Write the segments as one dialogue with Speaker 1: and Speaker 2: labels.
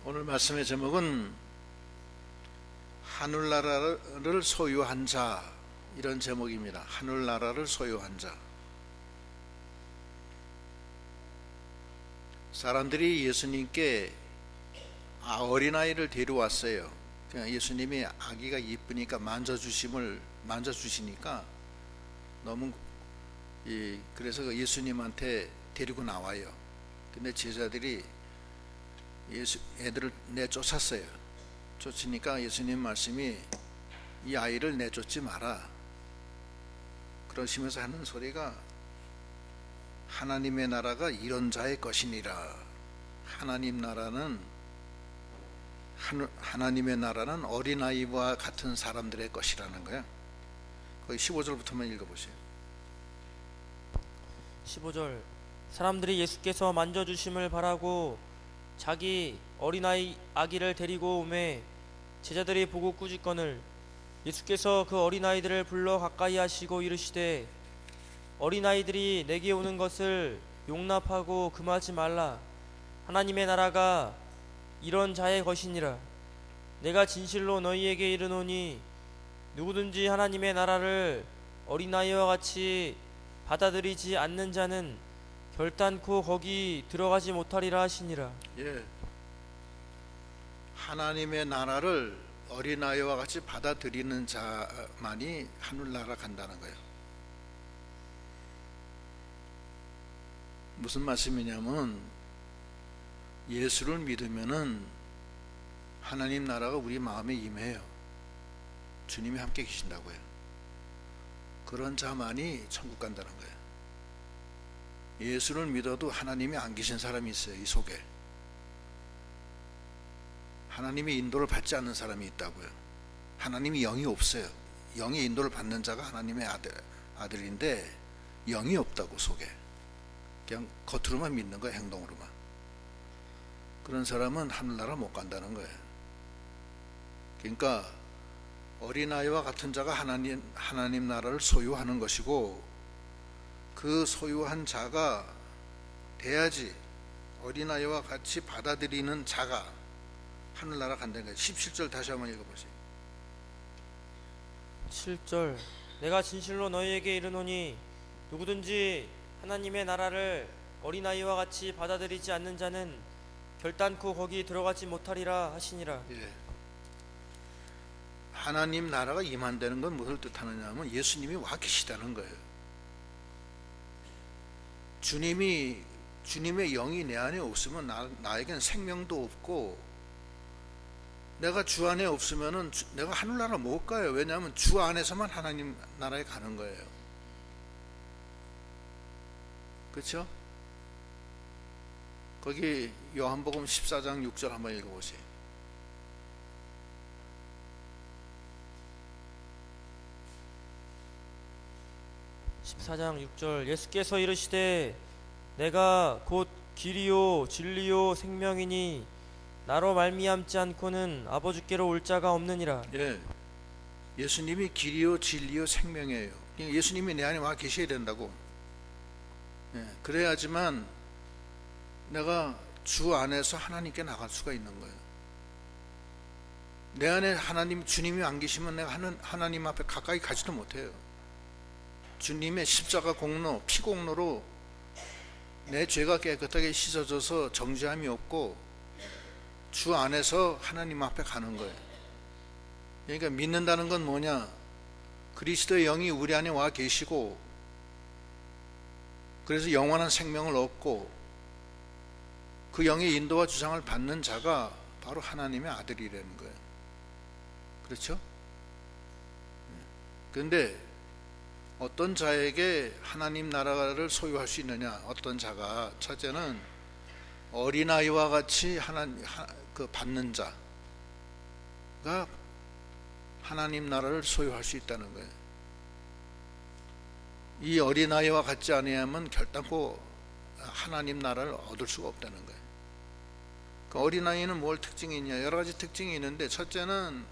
Speaker 1: 오늘 말씀의 제목은 하늘나라를 소유한 자, 이런 제목입니다. 하늘나라를 소유한 자. 사람들이 예수님께 어린아이를 데려왔어요. 그냥 예수님이 아기가 이쁘니까 만져주시니까 너무 그래서 예수님한테 데리고 나와요. 근데 제자들이 애들을 내쫓았어요. 쫓으니까 예수님 말씀이 이 아이를 내쫓지 마라 그러시면서 하는 소리가 하나님의 나라가 이런 자의 것이니라. 하나님의 나라는 어린아이와 같은 사람들의 것이라는 거야. 거기 15절부터만 읽어보세요.
Speaker 2: 15절. 사람들이 예수께서 만져주심을 바라고 자기 어린아이 아기를 데리고 오매 제자들이 보고 꾸짖거늘 예수께서 그 어린아이들을 불러 가까이 하시고 이르시되 어린아이들이 내게 오는 것을 용납하고 금하지 말라. 하나님의 나라가 이런 자의 것이니라. 내가 진실로 너희에게 이르노니 누구든지 하나님의 나라를 어린아이와 같이 받아들이지 않는 자는 결단코 거기 들어가지 못하리라 하시니라.
Speaker 1: 예, 하나님의 나라를 어린아이와 같이 받아들이는 자만이 하늘나라 간다는 거예요. 무슨 말씀이냐면 예수를 믿으면은 하나님 나라가 우리 마음에 임해요. 주님이 함께 계신다고요. 그런 자만이 천국 간다는 거예요. 예수를 믿어도 하나님이 안 계신 사람이 있어요. 이 속에 하나님의 인도를 받지 않는 사람이 있다고요. 하나님이 영이 없어요. 영의 인도를 받는 자가 하나님의 아들인데 영이 없다고. 속에 그냥 겉으로만 믿는 거예요. 행동으로만. 그런 사람은 하늘나라 못 간다는 거예요. 그러니까 어린아이와 같은 자가 하나님 나라를 소유하는 것이고, 그 소유한 자가 돼야지, 어린아이와 같이 받아들이는 자가 하늘나라 간다는 거예요. 17절 다시 한번 읽어보세요.
Speaker 2: 7절. 내가 진실로 너희에게 이르노니 누구든지 하나님의 나라를 어린아이와 같이 받아들이지 않는 자는 결단코 거기 들어가지 못하리라 하시니라.
Speaker 1: 예. 하나님 나라가 임한다는 건 무엇을 뜻하느냐 하면 예수님이 와 계시다는 거예요. 주님의 영이 내 안에 없으면 나에겐 생명도 없고, 내가 주 안에 없으면은 내가 하늘나라 못 가요. 왜냐하면 주 안에서만 하나님 나라에 가는 거예요. 그렇죠? 거기 요한복음 14장 6절 한번 읽어보세요.
Speaker 2: (14장 6절) 예수께서 이르시되 내가 곧 길이요 진리요 생명이니 나로 말미암지 않고는 아버지께로 올 자가 없느니라.
Speaker 1: 예, 예수님이 길이요 진리요 생명이에요. 예수님이 내 안에 와 계셔야 된다고. 예, 그래야지만 내가 주 안에서 하나님께 나갈 수가 있는 거예요. 내 안에 주님이 안 계시면 내가 하나님 앞에 가까이 가지도 못해요. 주님의 십자가 공로, 피 공로로 내 죄가 깨끗하게 씻어져서 정죄함이 없고 주 안에서 하나님 앞에 가는 거예요. 그러니까 믿는다는 건 뭐냐? 그리스도의 영이 우리 안에 와 계시고, 그래서 영원한 생명을 얻고 그 영의 인도와 주장을 받는 자가 바로 하나님의 아들이라는 거예요. 그렇죠? 그런데 어떤 자에게 하나님 나라를 소유할 수 있느냐? 어떤 자가, 첫째는 어린아이와 같이 받는 자가 하나님 나라를 소유할 수 있다는 거예요. 이 어린아이와 같지 아니하면 결단코 하나님 나라를 얻을 수가 없다는 거예요. 그 어린아이는 뭘 특징이 있냐? 여러 가지 특징이 있는데, 첫째는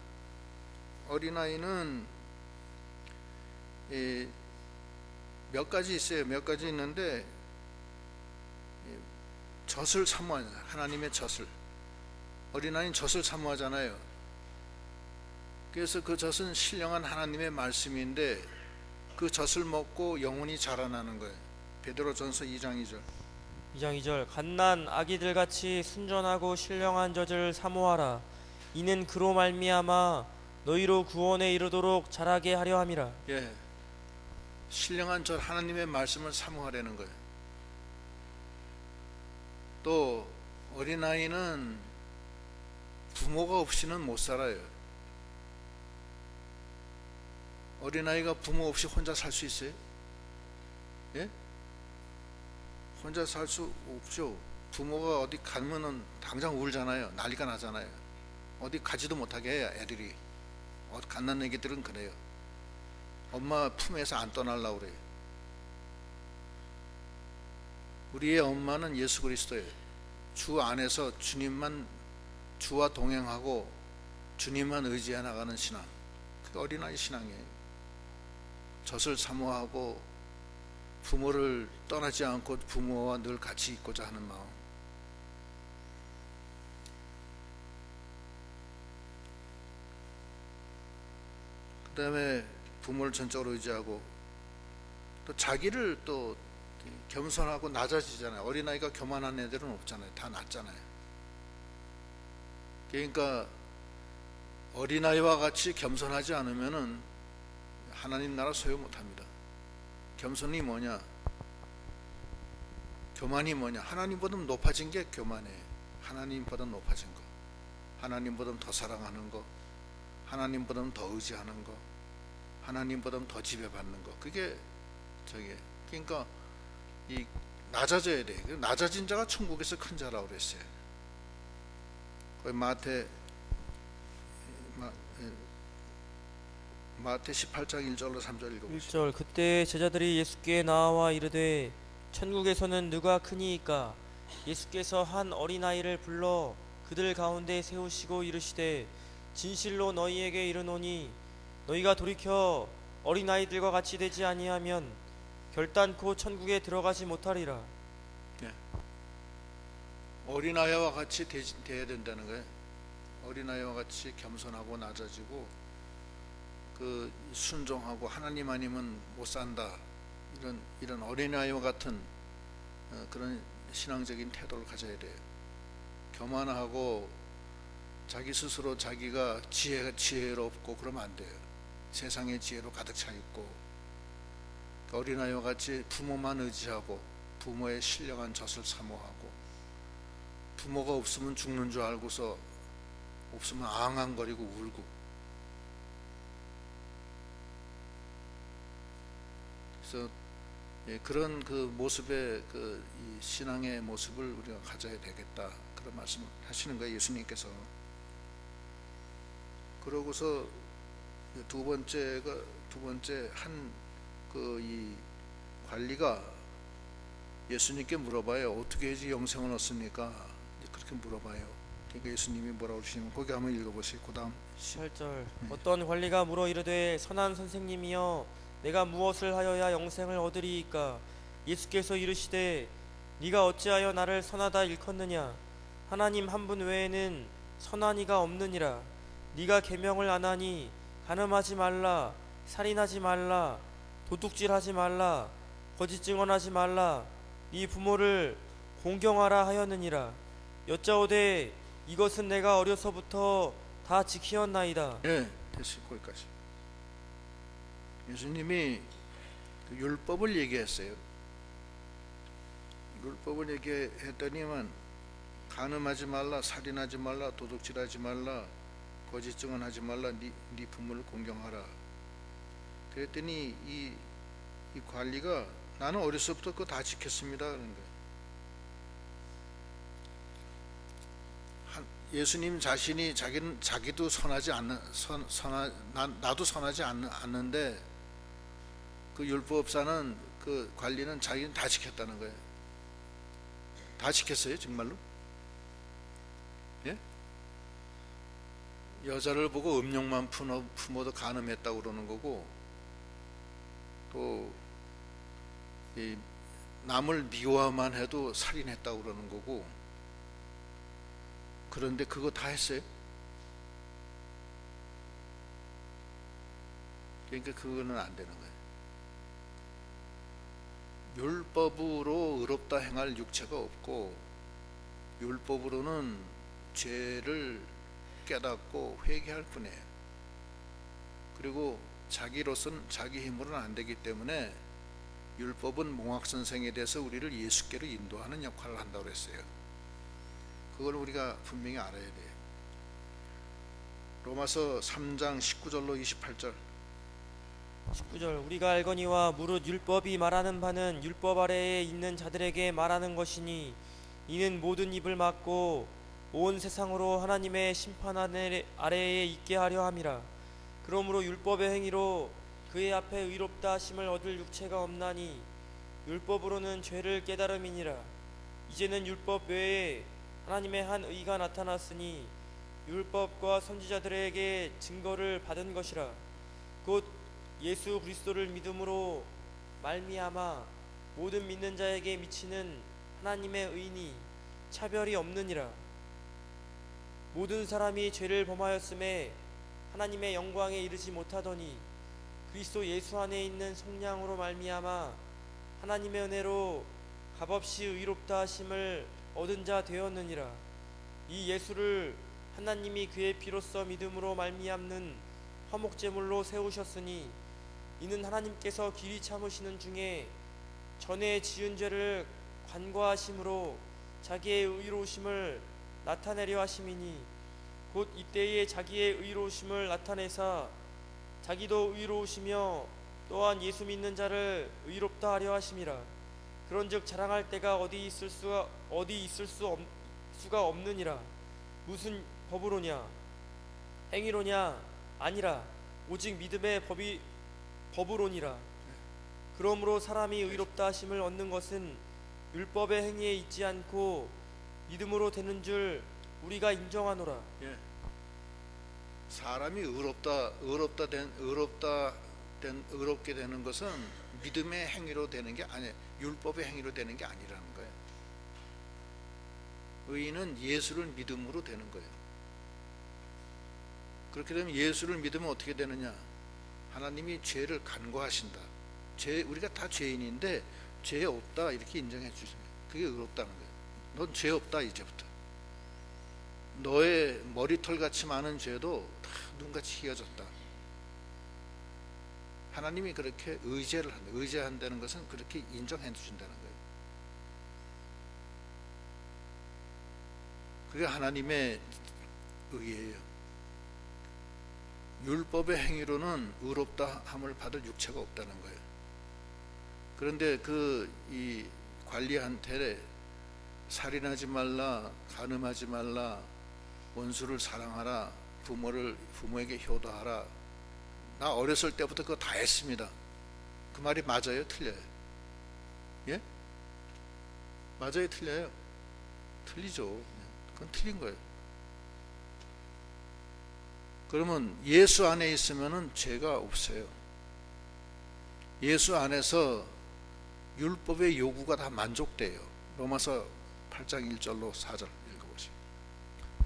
Speaker 1: 어린아이는 몇 가지 있어요. 몇 가지 있는데 젖을 사모하는, 하나님의 젖을. 어린아이는 젖을 사모하잖아요. 그래서 그 젖은 신령한 하나님의 말씀인데 그 젖을 먹고 영혼이 자라나는 거예요. 베드로전서 2장 2절.
Speaker 2: 2장 2절 갓난 아기들 같이 순전하고 신령한 젖을 사모하라. 이는 그로 말미암아 너희로 구원에 이르도록 자라게 하려 함이라.
Speaker 1: 예, 신령한 젖 하나님의 말씀을 사모하려는 거예요. 또 어린아이는 부모가 없이는 못 살아요. 어린아이가 부모 없이 혼자 살 수 있어요? 예? 혼자 살 수 없죠. 부모가 어디 가면은 당장 울잖아요. 난리가 나잖아요. 어디 가지도 못하게 해요, 애들이. 갓난 애기들은 그래요. 엄마 품에서 안 떠나려고 그래요. 우리의 엄마는 예수 그리스도예요. 주 안에서 주와 동행하고 주님만 의지해 나가는 신앙. 그게 어린아이 신앙이에요. 젖을 사모하고 부모를 떠나지 않고 부모와 늘 같이 있고자 하는 마음. 그 다음에 부모를 전적으로 의지하고 또 자기를 또 겸손하고 낮아지잖아요. 어린아이가 교만한 애들은 없잖아요. 다 낮잖아요. 그러니까 어린아이와 같이 겸손하지 않으면은 하나님 나라 소유 못합니다. 겸손이 뭐냐? 교만이 뭐냐? 하나님보다 높아진 게 교만이에요. 하나님보다 높아진 거, 하나님보다 더 사랑하는 거, 하나님보다 더 의지하는 거, 하나님보다 더 지배받는 거. 그게 저게. 그러니까 이 낮아져야 돼. 낮아진 자가 천국에서 큰 자라고 그랬어요. 거기 마태 18장 1절로 3절 읽어보시죠.
Speaker 2: 1절 그때 제자들이 예수께 나와 이르되 천국에서는 누가 크니이까? 예수께서 한 어린아이를 불러 그들 가운데 세우시고 이르시되 진실로 너희에게 이르노니 너희가 돌이켜 어린아이들과 같이 되지 아니하면 결단코 천국에 들어가지 못하리라.
Speaker 1: 네. 어린아이와 같이 돼야 된다는 거예요. 어린아이와 같이 겸손하고 낮아지고 그 순종하고 하나님 아니면 못 산다, 이런 어린아이와 같은 그런 신앙적인 태도를 가져야 돼요. 교만하고 자기 스스로 자기가 지혜롭고 그러면 안 돼요. 세상의 지혜로 가득 차 있고 어린아이와 같이 부모만 의지하고 부모의 신령한 젖을 사모하고 부모가 없으면 죽는 줄 알고서 없으면 앙앙거리고 울고. 그래서 그런 그 모습의 이 신앙의 모습을 우리가 가져야 되겠다, 그런 말씀을 하시는 거예요, 예수님께서. 그러고서 두 번째 한 이 관리가 예수님께 물어봐요. 어떻게 해야지 영생을 얻습니까? 그렇게 물어봐요. 그러니까 예수님이 뭐라고 그러시냐면 거기 한번 읽어보세요. 그 다음
Speaker 2: 8절 어떤 관리가 물어 이르되 선한 선생님이여 내가 무엇을 하여야 영생을 얻으리이까? 예수께서 이르시되 네가 어찌하여 나를 선하다 일컫느냐? 하나님 한 분 외에는 선한 이가 없느니라. 네가 계명을 안 하니 간음하지 말라, 살인하지 말라, 도둑질하지 말라, 거짓 증언하지 말라, 네 부모를 공경하라 하였느니라. 여짜오되 이것은 내가 어려서부터 다 지키었나이다.
Speaker 1: 예, 됐어요. 거기까지. 예수님이 그 율법을 얘기했어요. 율법을 얘기했더니만 간음하지 말라, 살인하지 말라, 도둑질하지 말라, 거짓 증언하지 말라, 네 부모를 공경하라. 그랬더니 이 관리가 나는 어려서부터 그거 다 지켰습니다 그런 거예요. 예수님 자신이 자기도 선하지 않는 나도 선하지 않는데 그 율법사는 그 관리는 자기는 다 지켰다는 거예요. 다 지켰어요 정말로? 예? 여자를 보고 음욕만 품어도 간음했다고 그러는 거고, 또 이 남을 미워만 해도 살인했다고 그러는 거고, 그런데 그거 다 했어요? 그러니까 그거는 안 되는 거예요. 율법으로 의롭다 행할 육체가 없고, 율법으로는 죄를 깨닫고 회개할 뿐이에요. 그리고 자기로서는 자기 힘으로는 안 되기 때문에 율법은 몽학선생에 대해서 우리를 예수께로 인도하는 역할을 한다고 그랬어요. 그걸 우리가 분명히 알아야 돼요. 로마서 3장 19절로 28절.
Speaker 2: 19절 우리가 알거니와 무릇 율법이 말하는 바는 율법 아래에 있는 자들에게 말하는 것이니 이는 모든 입을 막고 온 세상으로 하나님의 심판 아래에 있게 하려 함이라. 그러므로 율법의 행위로 그의 앞에 의롭다 하심을 얻을 육체가 없나니 율법으로는 죄를 깨달음이니라. 이제는 율법 외에 하나님의 한 의가 나타났으니 율법과 선지자들에게 증거를 받은 것이라. 곧 예수 그리스도를 믿음으로 말미암아 모든 믿는 자에게 미치는 하나님의 의니 차별이 없느니라. 모든 사람이 죄를 범하였음에 하나님의 영광에 이르지 못하더니 그리스도 예수 안에 있는 성량으로 말미암아 하나님의 은혜로 값없이 의롭다 하심을 얻은 자 되었느니라. 이 예수를 하나님이 그의 피로써 믿음으로 말미암는 화목제물로 세우셨으니 이는 하나님께서 길이 참으시는 중에 전에 지은 죄를 관과하심으로 자기의 의로우심을 나타내려 하심이니 곧 이때에 자기의 의로우심을 나타내사 자기도 의로우시며 또한 예수 믿는 자를 의롭다 하려 하심이라. 그런즉 자랑할 때가 어디 있을 수가 없느니라. 무슨 법으로냐 행위로냐 아니라 오직 믿음의 법으로니라. 그러므로 사람이 의롭다 하심을 얻는 것은 율법의 행위에 있지 않고 믿음으로 되는 줄 우리가 인정하노라.
Speaker 1: 예. 사람이 의롭게 되는 것은 믿음의 행위로 되는 게 아니에요. 율법의 행위로 되는 게 아니라는 거예요. 의인은 예수를 믿음으로 되는 거예요. 그렇게 되면 예수를 믿으면 어떻게 되느냐? 하나님이 죄를 간과하신다. 우리가 다 죄인인데 죄 없다 이렇게 인정해 주시면 그게 의롭다는 거예요. 넌 죄 없다 이제부터. 너의 머리털같이 많은 죄도 다 눈같이 희어졌다. 하나님이 그렇게 의지한다는 것은 그렇게 인정해 주신다는 거예요. 그게 하나님의 의예요. 율법의 행위로는 의롭다 함을 받을 육체가 없다는 거예요. 그런데 이 관리한테 살인하지 말라, 간음하지 말라, 원수를 사랑하라, 부모에게 효도하라. 나 어렸을 때부터 그거 다 했습니다. 그 말이 맞아요, 틀려요? 예? 맞아요, 틀려요? 틀리죠. 그건 틀린 거예요. 그러면 예수 안에 있으면은 죄가 없어요. 예수 안에서 율법의 요구가 다 만족돼요. 로마서 8장 1절로 4절 읽어보시죠.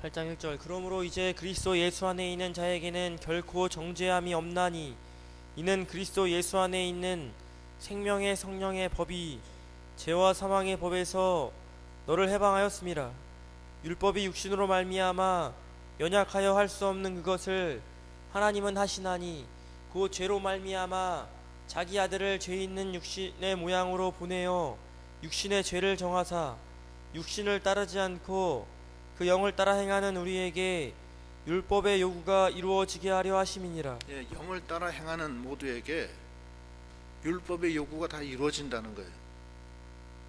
Speaker 2: 8장 1절 그러므로 이제 그리스도 예수 안에 있는 자에게는 결코 정죄함이 없나니 이는 그리스도 예수 안에 있는 생명의 성령의 법이 죄와 사망의 법에서 너를 해방하였음이라. 율법이 육신으로 말미암아 연약하여 할 수 없는 그것을 하나님은 하시나니 그 죄로 말미암아 자기 아들을 죄 있는 육신의 모양으로 보내어 육신의 죄를 정하사 육신을 따르지 않고 그 영을 따라 행하는 우리에게 율법의 요구가 이루어지게 하려 하심이니라.
Speaker 1: 예, 영을 따라 행하는 모두에게 율법의 요구가 다 이루어진다는 거예요.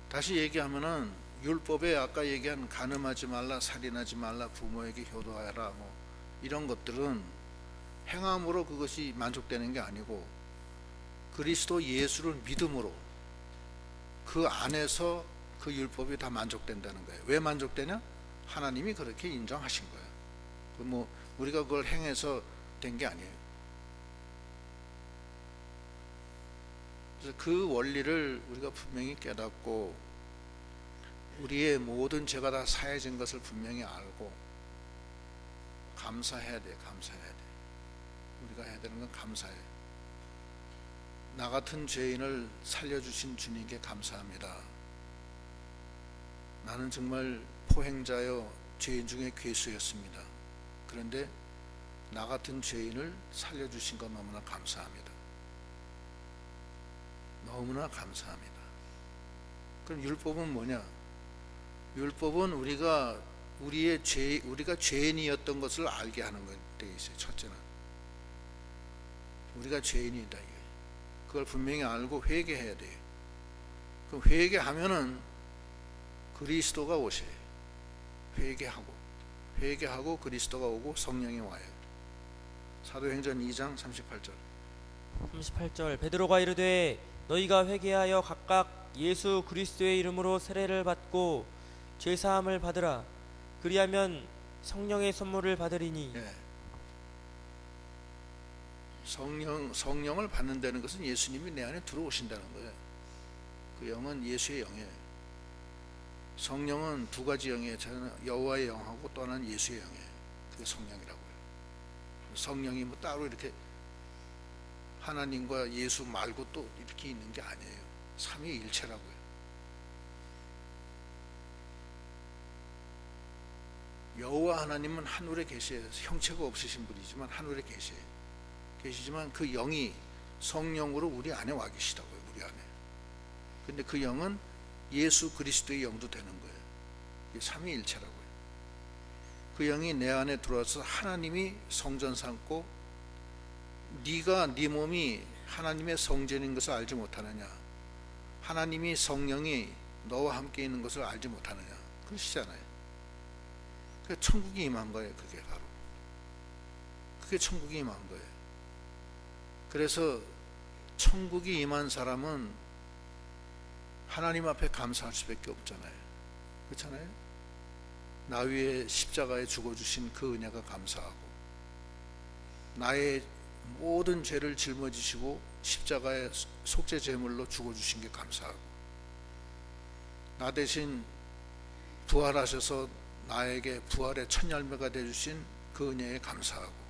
Speaker 1: 다시 얘기하면은 율법에 아까 얘기한 간음하지 말라, 살인하지 말라, 부모에게 효도하라 이런 것들은 행함으로 그것이 만족되는 게 아니고 그리스도 예수를 믿음으로 그 안에서 그 율법이 다 만족된다는 거예요. 왜 만족되냐? 하나님이 그렇게 인정하신 거예요. 우리가 그걸 행해서 된 게 아니에요. 그래서 그 원리를 우리가 분명히 깨닫고 우리의 모든 죄가 다 사해진 것을 분명히 알고 감사해야 돼. 감사해야 돼. 우리가 해야 되는 건 감사해. 나 같은 죄인을 살려주신 주님께 감사합니다. 나는 정말 포행자여 죄인 중에 괴수였습니다. 그런데 나 같은 죄인을 살려주신 것 너무나 감사합니다. 너무나 감사합니다. 그럼 율법은 뭐냐? 율법은 우리가 죄인이었던 것을 알게 하는 데 있어요. 첫째는 우리가 죄인이다. 이게. 그걸 분명히 알고 회개해야 돼요. 그럼 회개하면은 그리스도가 오셔요. 회개하고 그리스도가 오고 성령이 와요. 사도행전 2장 38절.
Speaker 2: 38절 베드로가 이르되 너희가 회개하여 각각 예수 그리스도의 이름으로 세례를 받고 죄 사함을 받으라. 그리하면 성령의 선물을 받으리니.
Speaker 1: 예. 성령을 받는다는 것은 예수님이 내 안에 들어오신다는 거예요. 그 영은 예수의 영이에요. 성령은 두 가지 영이에요. 여호와의 영하고 또 하나는 예수의 영이에요. 그게 성령이라고요. 성령이 뭐 따로 이렇게 하나님과 예수 말고 또 이렇게 있는 게 아니에요. 삼위일체라고요. 여호와 하나님은 하늘에 계세요. 형체가 없으신 분이지만 하늘에 계시지만 그 영이 성령으로 우리 안에 와 계시다고요. 우리 안에. 근데 그 영은 예수 그리스도의 영도 되는 거예요. 이게 삼위일체라고요. 그 영이 내 안에 들어와서 하나님이 성전 삼고 네 몸이 하나님의 성전인 것을 알지 못하느냐? 하나님이 성령이 너와 함께 있는 것을 알지 못하느냐? 그러시잖아요. 그 천국이 임한 거예요. 그게 천국이 임한 거예요. 그래서 천국이 임한 사람은 하나님 앞에 감사할 수밖에 없잖아요. 그렇잖아요. 나 위에 십자가에 죽어주신 그 은혜가 감사하고, 나의 모든 죄를 짊어지시고 십자가에 속죄 제물로 죽어주신 게 감사하고, 나 대신 부활하셔서 나에게 부활의 첫 열매가 되어주신 그 은혜에 감사하고,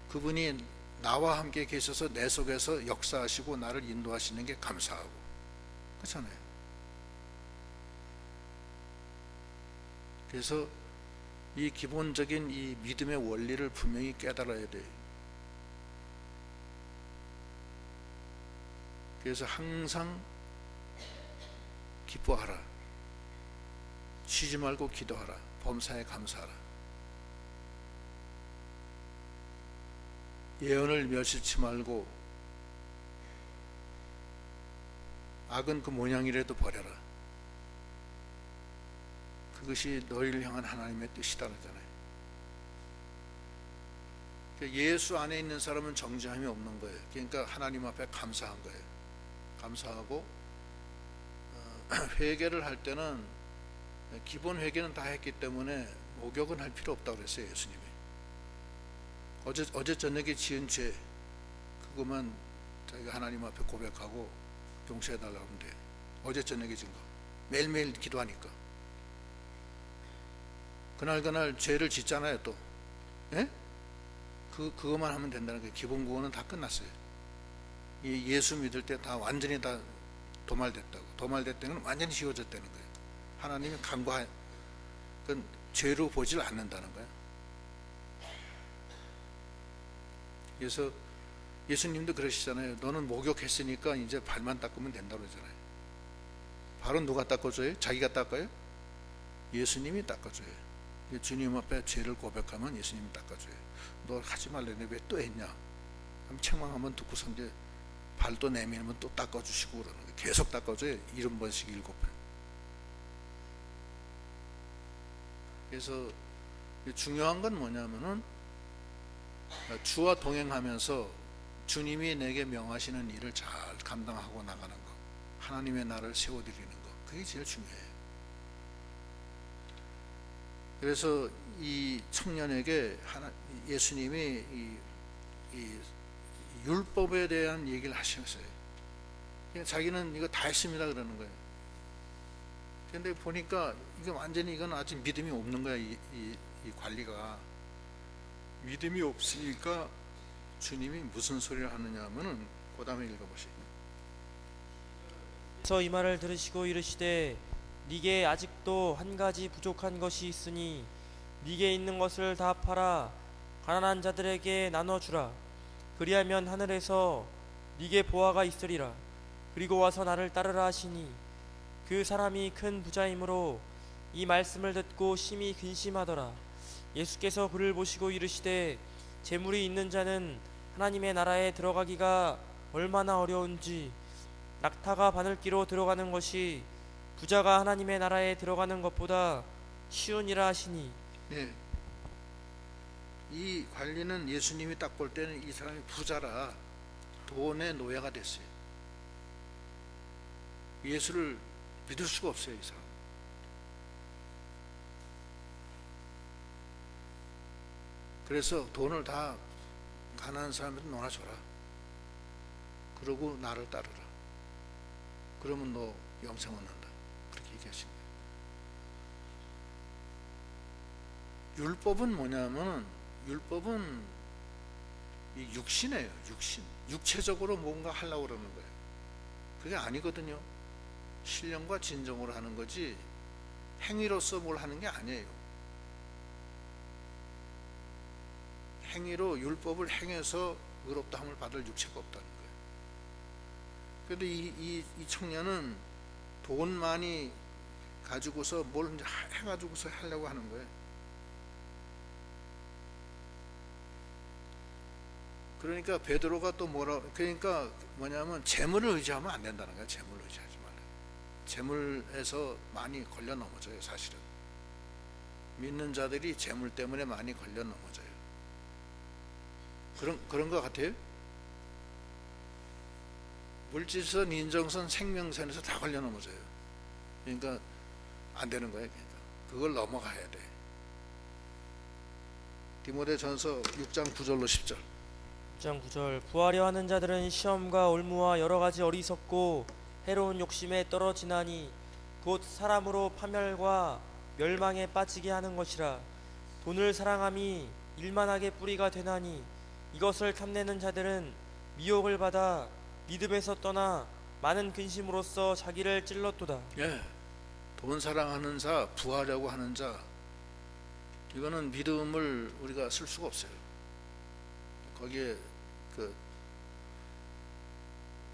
Speaker 1: 그분이 나와 함께 계셔서 내 속에서 역사하시고 나를 인도하시는 게 감사하고, 그렇잖아요. 그래서 이 기본적인 이 믿음의 원리를 분명히 깨달아야 돼요. 그래서 항상 기뻐하라, 쉬지 말고 기도하라, 범사에 감사하라. 예언을 멸시치 말고 악은 그 모양이라도 버려라. 그것이 너희를 향한 하나님의 뜻이다 그러잖아요. 예수 안에 있는 사람은 정죄함이 없는 거예요. 그러니까 하나님 앞에 감사한 거예요. 감사하고 회개를 할 때는 기본 회개는 다 했기 때문에 목욕은 할 필요 없다고 그랬어요. 예수님이 어제 저녁에 지은 죄 그것만 자기가 하나님 앞에 고백하고 용서해 달라고 하면 돼. 어제 저녁에 지은 거 매일매일 기도하니까 그날 죄를 짓잖아요. 또 예? 그것만 하면 된다는 거예요. 기본 구원은 다 끝났어요. 예수 믿을 때 다 완전히 다 도말됐다고. 도말됐다는 건 완전히 지워졌다는 거예요. 하나님이 간과해, 그건 죄로 보질 않는다는 거예요. 그래서 예수님도 그러시잖아요. 너는 목욕했으니까 이제 발만 닦으면 된다고 그러잖아요. 발은 누가 닦아줘요? 자기가 닦아요? 예수님이 닦아줘요. 주님 앞에 죄를 고백하면 예수님이 닦아줘요. 너 하지 말랬는데 왜 또 했냐? 그럼 책망하면 듣고서 이제 발도 내밀면 또 닦아주시고 그러는 거예요. 계속 닦아줘요. 70번씩 7번. 그래서 중요한 건 뭐냐면은 주와 동행하면서 주님이 내게 명하시는 일을 잘 감당하고 나가는 거, 하나님의 나를 세워드리는 거, 그게 제일 중요해요. 그래서 이 청년에게 예수님이 이 율법에 대한 얘기를 하셨어요. 자기는 이거 다 했습니다 그러는 거예요. 근데 보니까 이게 완전히 이건 아직 믿음이 없는 거야. 이 관리가 믿음이 없으니까 주님이 무슨 소리를 하느냐 하면은 그 다음에 읽어보시.
Speaker 2: 그래서 이 말을 들으시고 이르시되 네게 아직도 한 가지 부족한 것이 있으니 네게 있는 것을 다 팔아 가난한 자들에게 나눠주라. 그리하면 하늘에서 네게 보화가 있으리라. 그리고 와서 나를 따르라 하시니 그 사람이 큰 부자이므로 이 말씀을 듣고 심히 근심하더라. 예수께서 그를 보시고 이르시되 재물이 있는 자는 하나님의 나라에 들어가기가 얼마나 어려운지 낙타가 바늘기로 들어가는 것이 부자가 하나님의 나라에 들어가는 것보다 쉬우니라 하시니.
Speaker 1: 네. 이 관리는 예수님이 딱 볼 때는 이 사람이 부자라 돈의 노예가 됐어요. 예수를 믿을 수가 없어요, 이 사람. 그래서 돈을 다 가난한 사람한테 놀아줘라. 그러고 나를 따르라. 그러면 너 영생 얻는다. 그렇게 얘기하신 거예요. 율법은 뭐냐면 율법은 이 육신이에요. 육신. 육체적으로 뭔가 하려고 그러는 거예요. 그게 아니거든요. 신령과 진정으로 하는 거지 행위로서 뭘 하는 게 아니에요. 행위로 율법을 행해서 의롭다함을 받을 육체가 없다는 거예요. 그런데 이 청년은 돈 많이 가지고서 뭘 이제 해가지고서 하려고 하는 거예요. 그러니까 베드로가 또 그러니까 뭐냐면 재물을 의지하면 안 된다는 거예요. 재물을 의지하지 말라. 재물에서 많이 걸려 넘어져요. 사실은 믿는 자들이 재물 때문에 많이 걸려 넘어져요. 그런 것 같아요. 물질선, 인정선, 생명선에서 다 걸려 넘어져요. 그러니까 안 되는 거예요. 그러니까 그걸 넘어가야 돼. 디모데전서 6장 9절로 10절.
Speaker 2: 6장 9절. 부하려 하는 자들은 시험과 올무와 여러 가지 어리석고 해로운 욕심에 떨어지나니 곧 사람으로 파멸과 멸망에 빠지게 하는 것이라. 돈을 사랑함이 일만하게 뿌리가 되나니 이것을 탐내는 자들은 미혹을 받아 믿음에서 떠나 많은 근심으로써 자기를 찔렀도다.
Speaker 1: 예, 돈 사랑하는 자, 부하려고 하는 자, 이거는 믿음을 우리가 쓸 수가 없어요. 거기에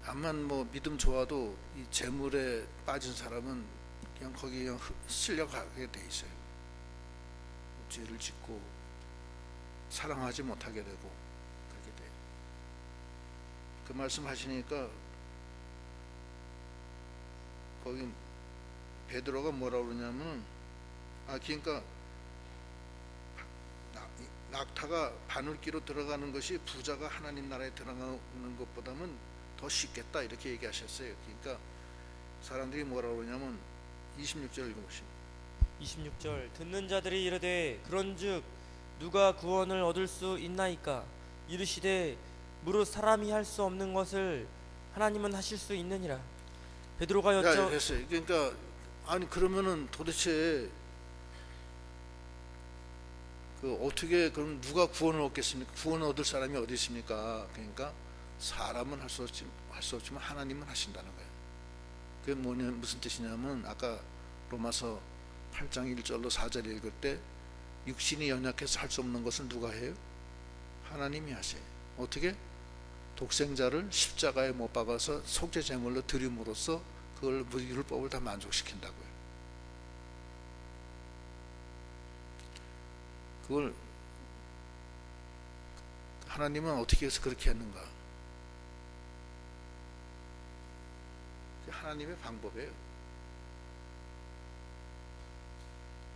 Speaker 1: 암만 뭐 믿음 좋아도 이 재물에 빠진 사람은 그냥 거기에 그냥 쓸려가게 돼 있어요. 죄를 짓고 사랑하지 못하게 되고 그렇게 돼요. 그 말씀 하시니까 거기 베드로가 뭐라고 그러냐면 그러니까 낙타가 바늘기로 들어가는 것이 부자가 하나님 나라에 들어가는 것보다는 더 쉽겠다 이렇게 얘기하셨어요. 그러니까 사람들이 뭐라고 그러냐면 26절 읽어보시면
Speaker 2: 26절. 듣는 자들이 이르되 그런즉 누가 구원을 얻을 수 있나이까. 이르시되 무릇 사람이 할 수 없는 것을 하나님은 하실 수 있느니라. 베드로가
Speaker 1: 됐어요. 그러니까 아니 그러면은 도대체 어떻게 그럼 누가 구원을 얻겠습니까? 구원을 얻을 사람이 어디 있습니까? 그러니까 사람은 할 수 없지만 하나님은 하신다는 거예요. 그게 무슨 뜻이냐면 아까 로마서 8장 1절로 4절 읽을 때 육신이 연약해서 할 수 없는 것을 누가 해요? 하나님이 하세요. 어떻게? 독생자를 십자가에 못 박아서 속죄 제물로 드림으로써 그걸 율법을 다 만족시킨다고요. 그걸 하나님은 어떻게 해서 그렇게 했는가? 하나님의 방법이에요.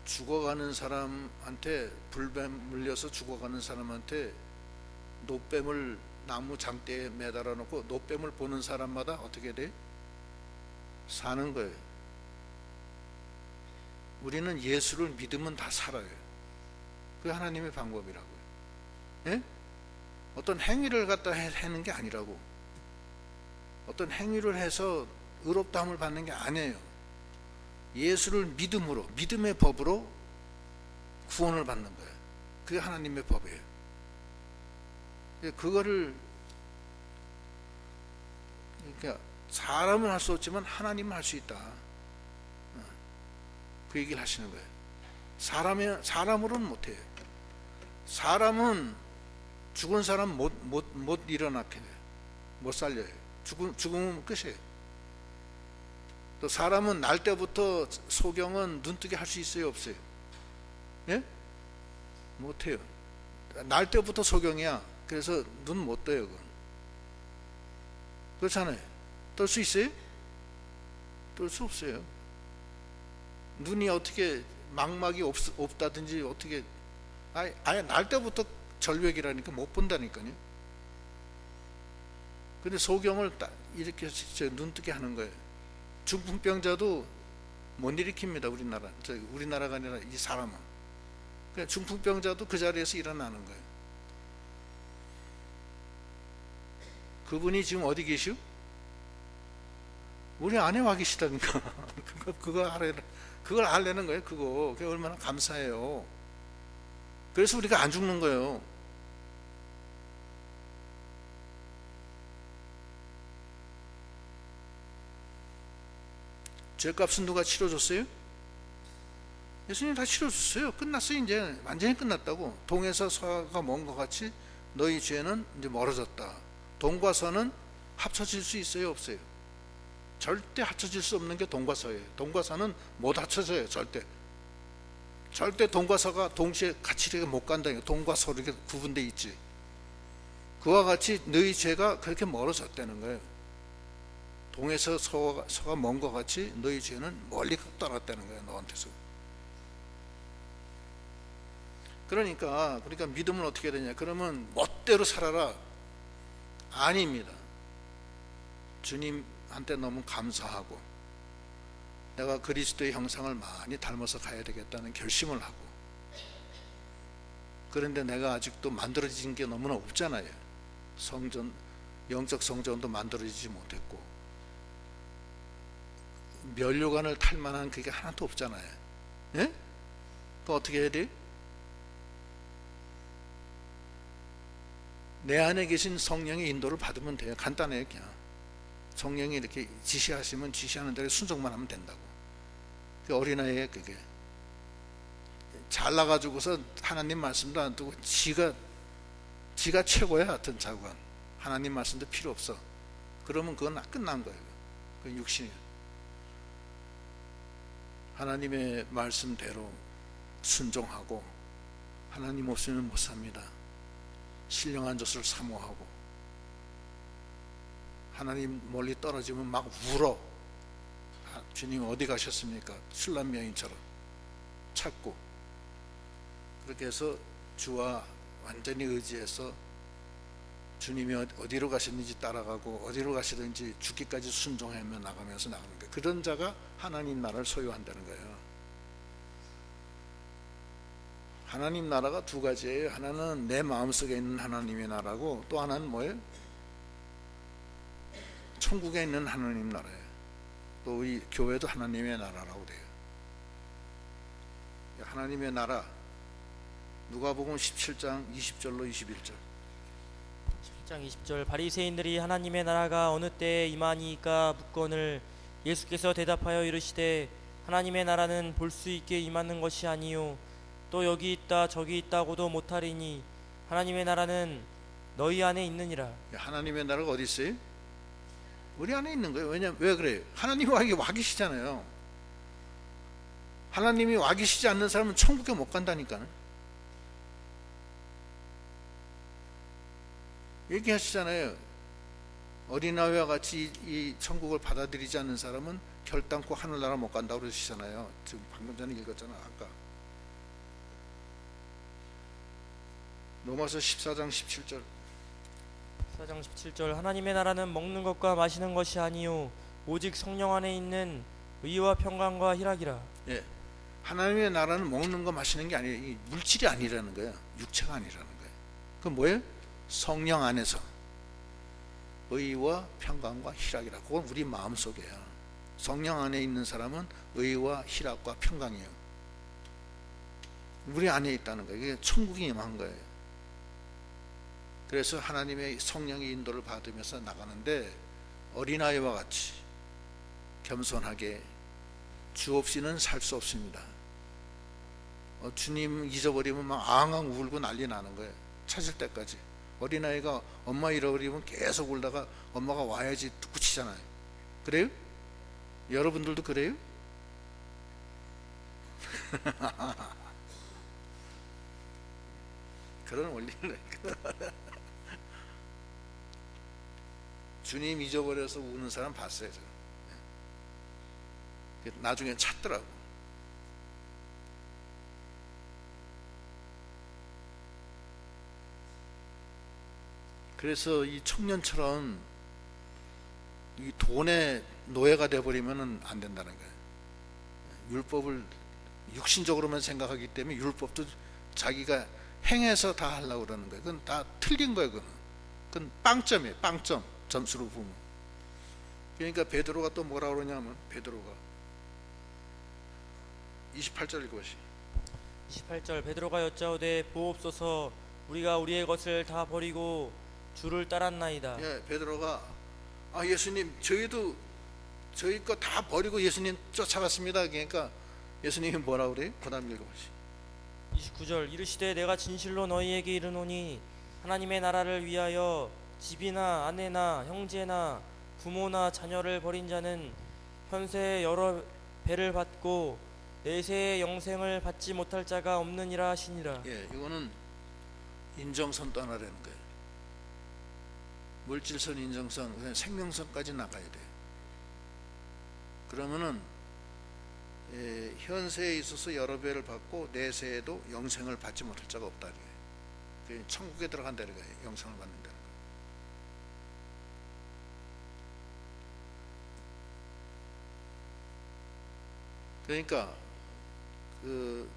Speaker 1: 죽어가는 사람한테 불뱀 물려서 죽어가는 사람한테 노뱀을 나무 장대에 매달아 놓고 노뱀을 보는 사람마다 어떻게 돼? 사는 거예요. 우리는 예수를 믿으면 다 살아요. 그게 하나님의 방법이라고요. 예? 어떤 행위를 갖다 하는 게 아니라고. 어떤 행위를 해서 의롭다함을 받는 게 아니에요. 예수를 믿음으로, 믿음의 법으로 구원을 받는 거예요. 그게 하나님의 법이에요. 그거를, 그러니까 사람은 할 수 없지만 하나님은 할 수 있다. 그 얘기를 하시는 거예요. 사람으로는 못해요. 사람은 죽은 사람 못 일어나게 돼요. 못 살려요. 죽으면 끝이에요. 또 사람은 날 때부터 소경은 눈뜨게 할 수 있어요, 없어요? 예? 못해요. 날 때부터 소경이야. 그래서 눈 못 떠요. 그건. 그렇잖아요. 뜰 수 있어요? 뜰 수 없어요. 눈이 어떻게 망막이 없다든지 어떻게 아예 날 때부터 절벽이라니까 못 본다니까요. 근데 소경을 딱 이렇게 눈뜨게 하는 거예요. 중풍병자도 못 일으킵니다. 우리나라가 아니라 이 사람은. 그러니까 중풍병자도 그 자리에서 일어나는 거예요. 그분이 지금 어디 계시오? 우리 안에 와 계시다니까. 그걸 알려는 거예요. 그게 얼마나 감사해요. 그래서 우리가 안 죽는 거예요. 죄값은 누가 치러줬어요? 예수님이 다 치러줬어요. 끝났어요. 이제 완전히 끝났다고. 동에서 서가 먼 것 같이 너희 죄는 이제 멀어졌다. 동과 서는 합쳐질 수 있어요, 없어요? 절대 합쳐질 수 없는 게 동과 서예요. 동과 서는 못 합쳐져요, 절대. 절대 동과 서가 동시에 같이 이렇게 못 간다니까. 동과 서로 이렇게 구분돼 있지. 그와 같이 너희 죄가 그렇게 멀어졌다는 거예요. 동에서 서가 먼 것 같이 너희 죄는 멀리 떠났다는 거예요, 너한테서. 그러니까 믿음은 어떻게 되냐? 그러면 멋대로 살아라. 아닙니다. 주님한테 너무 감사하고 내가 그리스도의 형상을 많이 닮아서 가야 되겠다는 결심을 하고, 그런데 내가 아직도 만들어진 게 너무나 없잖아요. 성전, 영적 성전도 만들어지지 못했고 면류관을 탈 만한 그게 하나도 없잖아요. 예? 그 어떻게 해야 돼? 내 안에 계신 성령의 인도를 받으면 돼요. 간단해요. 그냥 성령이 이렇게 지시하시면 지시하는 대로 순종만 하면 된다고. 그 어린아이에 그게 잘나가지고서 하나님 말씀도 안 듣고 지가 최고야. 하여튼 자관 하나님 말씀도 필요 없어. 그러면 그건 끝난 거예요. 그 육신이 하나님의 말씀대로 순종하고, 하나님 없으면 못 삽니다. 신령한 젖을 사모하고, 하나님 멀리 떨어지면 막 울어. 주님 어디 가셨습니까? 술람 여인처럼 찾고, 그렇게 해서 주와 완전히 의지해서 주님이 어디로 가셨는지 따라가고 어디로 가시든지 죽기까지 순종하며 나가면서 나가는 거예요. 그런 자가 하나님 나라를 소유한다는 거예요. 하나님 나라가 두 가지예요. 하나는 내 마음속에 있는 하나님의 나라고, 또 하나는 뭐예요? 천국에 있는 하나님 나라예요. 또 이 교회도 하나님의 나라라고 돼요. 하나님의 나라, 누가복음 17장 20절로 21절.
Speaker 2: 17장 20절 바리새인들이 하나님의 나라가 어느 때에 임하니까 묻거늘 예수께서 대답하여 이르시되 하나님의 나라는 볼 수 있게 임하는 것이 아니요 또 여기 있다 저기 있다고도 못하리니 하나님의 나라는 너희 안에 있느니라.
Speaker 1: 하나님의 나라가 어디 있어요? 우리 안에 있는 거예요. 왜 그래요? 하나님이 와 계시잖아요. 하나님이 와 계시지 않는 사람은 천국에 못 간다니까. 얘기하시잖아요. 어린아이와 같이 이 천국을 받아들이지 않는 사람은 결단코 하늘나라 못 간다고 그러시잖아요. 지금 방금 전에 읽었잖아. 아까 로마서 14장 17절.
Speaker 2: 14장 17절 하나님의 나라는 먹는 것과 마시는 것이 아니요 오직 성령 안에 있는 의와 평강과 희락이라.
Speaker 1: 예, 하나님의 나라는 먹는 거 마시는 게 아니에요. 물질이 아니라는 거예요. 육체가 아니라는 거예요. 그건 뭐예요? 성령 안에서 의와 평강과 희락이라. 그건 우리 마음속이에요. 성령 안에 있는 사람은 의와 희락과 평강이에요. 우리 안에 있다는 거예요. 이게 천국이 임한 거예요. 그래서 하나님의 성령의 인도를 받으면서 나가는데 어린아이와 같이 겸손하게 주 없이는 살 수 없습니다. 주님 잊어버리면 막 앙앙 울고 난리 나는 거예요. 찾을 때까지. 어린아이가 엄마 잃어버리면 계속 울다가 엄마가 와야지 굳히잖아요. 그래요? 여러분들도 그래요? 그런 원리를 주님 잊어버려서 우는 사람 봤어요. 나중에 찾더라고. 그래서 이 청년처럼 이 돈의 노예가 돼버리면 안 된다는 거예요. 율법을 육신적으로만 생각하기 때문에 율법도 자기가 행해서 다 하려고 그러는 거예요. 그건 다 틀린 거예요. 그건 빵점이에요. 빵점. 점수로 보면. 그러니까 베드로가 또 뭐라 그러냐면 베드로가 28절 읽어보시.
Speaker 2: 28절 베드로가 여짜오되 보옵소서 우리가 우리의 것을 다 버리고 주를 따랐나이다.
Speaker 1: 예, 베드로가 예수님 저희도 저희 거 다 버리고 예수님 쫓아갔습니다. 그러니까 예수님이 뭐라 그래요? 그다음 읽어보시.
Speaker 2: 29절 이르시되 내가 진실로 너희에게 이르노니 하나님의 나라를 위하여 집이나 아내나 형제나 부모나 자녀를 버린 자는 현세에 여러 배를 받고 내세의 영생을 받지 못할 자가 없느니라 하시니라.
Speaker 1: 예, 이거는 인정선 떠나라는 거예요. 물질선, 인정선, 그냥 생명선까지 나가야 돼요. 그러면은 현세에 있어서 여러 배를 받고 내세에도 영생을 받지 못할 자가 없다. 천국에 들어간다는 거예요. 영생을 받는다는 거예요. 그러니까 그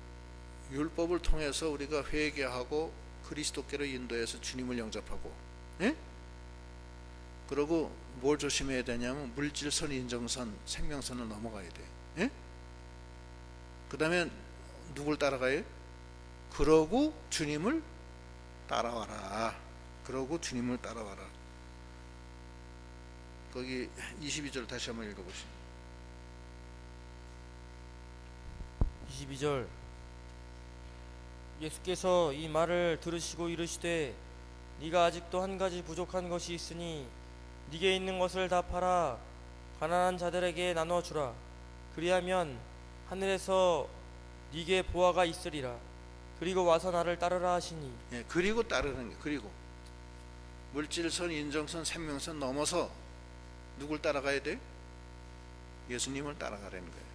Speaker 1: 율법을 통해서 우리가 회개하고 그리스도께로 인도해서 주님을 영접하고, 예? 그리고 뭘 조심해야 되냐면 물질선, 인정선, 생명선을 넘어가야 돼. 예? 그 다음에 누굴 따라가요? 그러고 주님을 따라와라. 그러고 주님을 따라와라. 거기 22절 다시 한번 읽어보시죠.
Speaker 2: 22절 예수께서 이 말을 들으시고 이르시되 네가 아직도 한 가지 부족한 것이 있으니 네게 있는 것을 다 팔아 가난한 자들에게 나눠주라. 그리하면 하늘에서 네게 보화가 있으리라. 그리고 와서 나를 따르라 하시니.
Speaker 1: 예, 그리고 따르는 게 그리고 물질선, 인정선, 생명선 넘어서 누굴 따라가야 돼? 예수님을 따라가라는 거예요.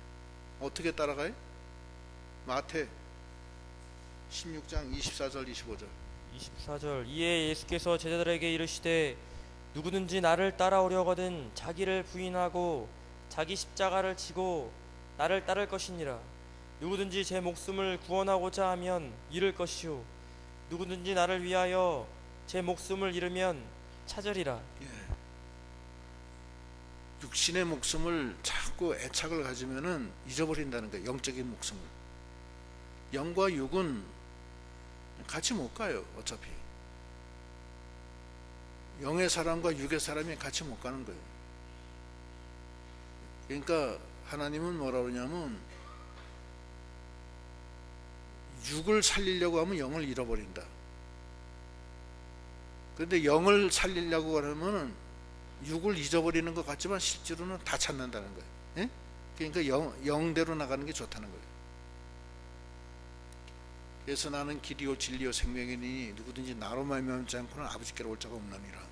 Speaker 1: 어떻게 따라가요? 마태 16장 24절 25절
Speaker 2: 24절 이에 예수께서 제자들에게 이르시되 누구든지 나를 따라오려거든 자기를 부인하고 자기 십자가를 지고 나를 따를 것이니라. 누구든지 제 목숨을 구원하고자 하면 잃을 것이요 누구든지 나를 위하여 제 목숨을 잃으면 찾으리라.
Speaker 1: 예. 육신의 목숨을 자꾸 애착을 가지면은 잊어버린다는 거예요. 영적인 목숨을. 영과 육은 같이 못 가요. 어차피 영의 사람과 육의 사람이 같이 못 가는 거예요. 그러니까 하나님은 뭐라 그러냐면 육을 살리려고 하면 영을 잃어버린다. 그런데 영을 살리려고 하면 육을 잊어버리는 것 같지만 실제로는 다 찾는다는 거예요. 예? 그러니까 영대로 나가는 게 좋다는 거예요. 그래서 나는 길이요 진리요 생명이니 누구든지 나로 말미암지 않고는 아버지께로 올 자가 없느니라.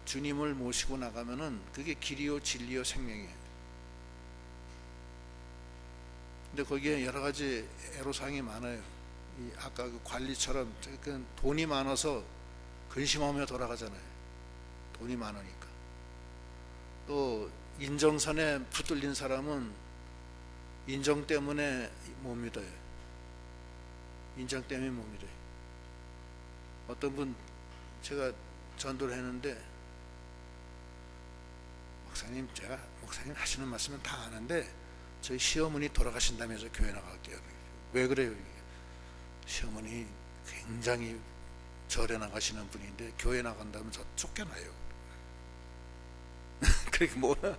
Speaker 1: 주님을 모시고 나가면은 그게 길이요 진리요 생명이에요. 근데 거기에 여러 가지 애로사항이 많아요. 아까 그 관리처럼 돈이 많아서 근심하며 돌아가잖아요. 돈이 많으니까. 또 인정선에 붙들린 사람은 인정 때문에 못 믿어요. 인정 때문에 못 믿어요. 어떤 분 제가 전도를 했는데 목사님, 제가 목사님 하시는 말씀은 다 아는데 저희 시어머니 돌아가신다면서 교회 나갈게요. 왜 그래요? 이게? 시어머니 굉장히 절에 나가시는 분인데 교회 나간다면 저 쫓겨나요. 그렇게 뭐라.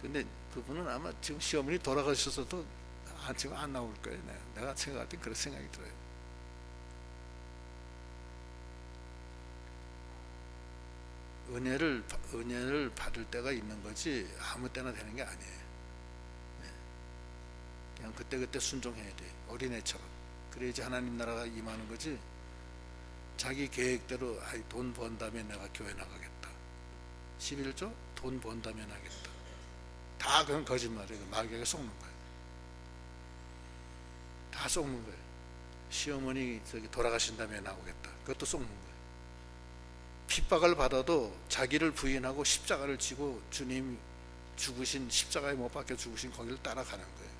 Speaker 1: 근데 그분은 아마 지금 시어머니 돌아가셨어도 지금 안 나올 거예요. 내가 생각할 때 그런 생각이 들어요. 은혜를 받을 때가 있는 거지 아무 때나 되는 게 아니에요. 그냥 그때그때 순종해야 돼. 어린애처럼. 그래야지 하나님 나라가 임하는 거지. 자기 계획대로 돈 번다면 내가 교회 나가겠다. 11조 돈 번다면 하겠다. 다 그건 거짓말이에요. 마귀에게 속는 거예요. 다 속는 거예요. 시어머니 저기 돌아가신다면 나오겠다. 그것도 속는 거예요. 핍박을 받아도 자기를 부인하고 십자가를 지고 주님 죽으신 십자가에 못 박혀 죽으신 거기를 따라가는 거예요.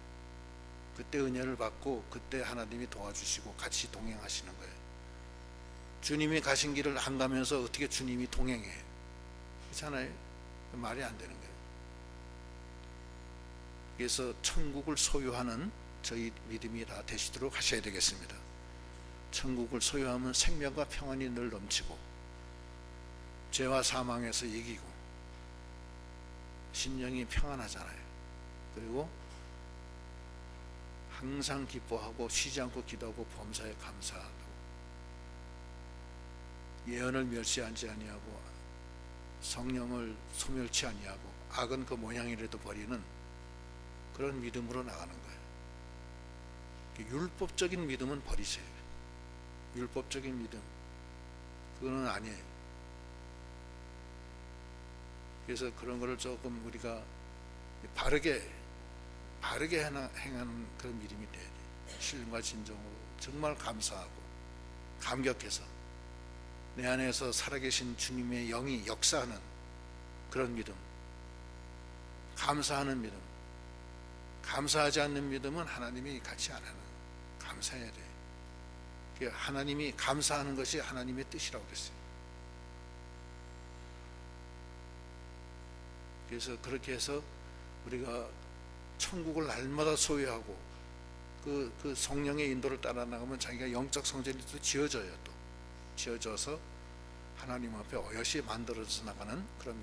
Speaker 1: 그때 은혜를 받고 그때 하나님이 도와주시고 같이 동행하시는 거예요. 주님이 가신 길을 안 가면서 어떻게 주님이 동행해? 그렇잖아요. 말이 안 되는 거예요. 그래서 천국을 소유하는 저희 믿음이 다 되시도록 하셔야 되겠습니다. 천국을 소유하면 생명과 평안이 늘 넘치고 죄와 사망에서 이기고 심령이 평안하잖아요. 그리고 항상 기뻐하고 쉬지 않고 기도하고 범사에 감사하고 예언을 멸시하지 아니하고 성령을 소멸치 아니하고 악은 그 모양이라도 버리는 그런 믿음으로 나가는 거예요. 율법적인 믿음은 버리세요. 율법적인 믿음 그거는 아니에요. 그래서 그런 거를 조금 우리가 바르게 행하는 그런 믿음이 돼야 돼요. 신과 진정으로 정말 감사하고 감격해서 내 안에서 살아계신 주님의 영이 역사하는 그런 믿음, 감사하는 믿음. 감사하지 않는 믿음은 하나님이 같이 안 하는, 감사해야 돼. 하나님이 감사하는 것이 하나님의 뜻이라고 그랬어요. 그래서 그렇게 해서 우리가 천국을 날마다 소유하고 그 성령의 인도를 따라 나가면 자기가 영적 성전이 또 지어져요. 또 지어져서 하나님 앞에 어여시 만들어져 나가는 그런